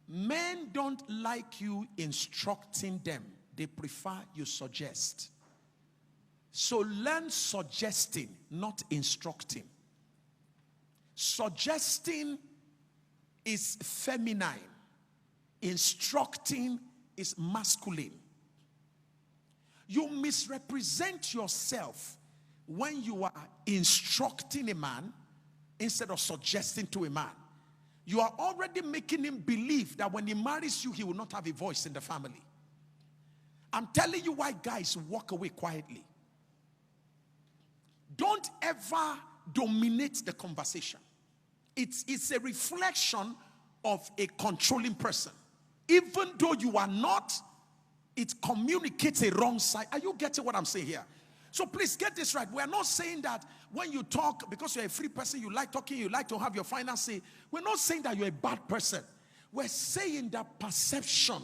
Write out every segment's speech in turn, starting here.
Men don't like you instructing them. They prefer you suggest. So learn suggesting, not instructing. Suggesting is feminine. Instructing is masculine. You misrepresent yourself when you are instructing a man instead of suggesting to a man. You are already making him believe that when he marries you, he will not have a voice in the family. I'm telling you why guys walk away quietly. Don't ever dominate the conversation. It's a reflection of a controlling person. Even though you are not, it communicates a wrong side. Are you getting what I'm saying here? So please get this right. We are not saying that when you talk, because you're a free person, you like talking, you like to have your final say. We're not saying that you're a bad person. We're saying that perception,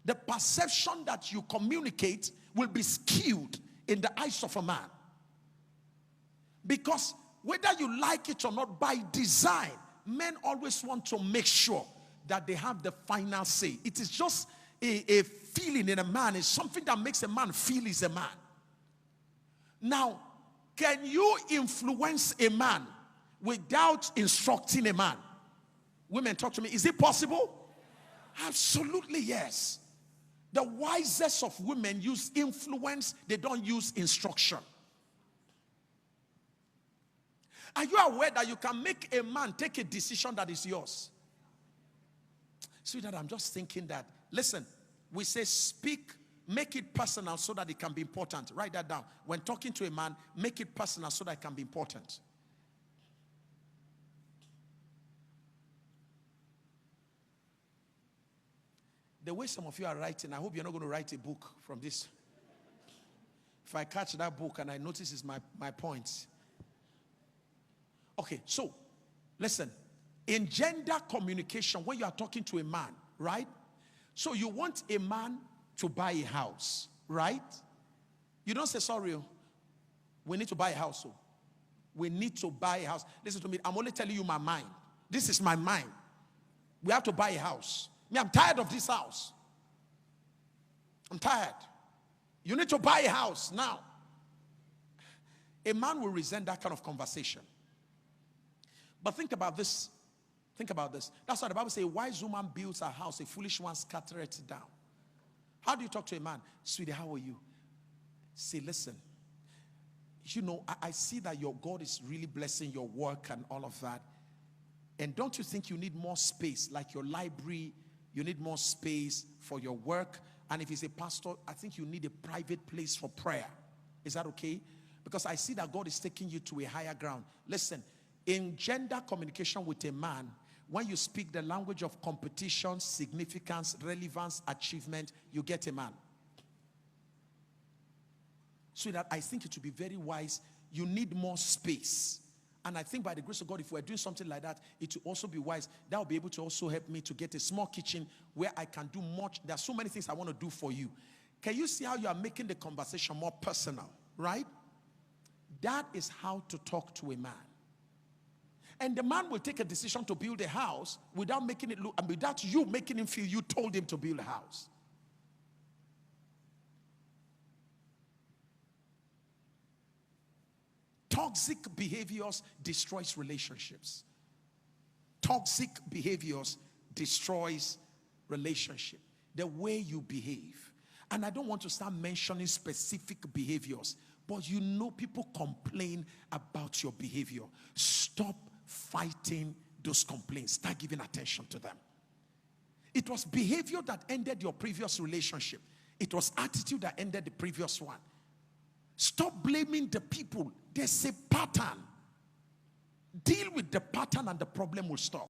the perception that you communicate will be skewed in the eyes of a man. Because whether you like it or not, by design, men always want to make sure that they have the final say. It is just a feeling in a man. It's something that makes a man feel he's a man. Now, can you influence a man without instructing a man? Women, talk to me. Is it possible? Absolutely yes. The wisest of women use influence. They don't use instruction. Are you aware that you can make a man take a decision that is yours? Sweetheart, I'm just thinking that, listen, we say speak, make it personal so that it can be important. Write that down. When talking to a man, make it personal so that it can be important. The way some of you are writing, I hope you're not going to write a book from this. If I catch that book and I notice it's my points. Okay, so, listen. In gender communication, when you are talking to a man, right? So you want a man to buy a house, right? You don't say, sorry, we need to buy a house. So we need to buy a house. Listen to me, I'm only telling you my mind. This is my mind. We have to buy a house. Me, I'm tired of this house. I'm tired. You need to buy a house now. A man will resent that kind of conversation. But think about this. Think about this. That's why the Bible says, a wise woman builds her house, a foolish one scattereth it down. How do you talk to a man? Sweetie, how are you? Say, listen, you know, I see that your God is really blessing your work and all of that. And don't you think you need more space, like your library, you need more space for your work? And if he's a pastor, I think you need a private place for prayer. Is that okay? Because I see that God is taking you to a higher ground. Listen, in gender communication with a man, when you speak the language of competition, significance, relevance, achievement, you get a man. So that I think it would be very wise. You need more space. And I think by the grace of God, if we're doing something like that, it will also be wise. That will be able to also help me to get a small kitchen where I can do much. There are so many things I want to do for you. Can you see how you are making the conversation more personal, right? That is how to talk to a man. And the man will take a decision to build a house without making it look, and without you making him feel you told him to build a house. Toxic behaviors destroys relationships. Toxic behaviors destroys relationship. The way you behave. And I don't want to start mentioning specific behaviors, but you know people complain about your behavior. Stop fighting those complaints. Start giving attention to them. It was behavior that ended your previous relationship. It was attitude that ended the previous one. Stop blaming the people. There's a pattern. Deal with the pattern and the problem will stop.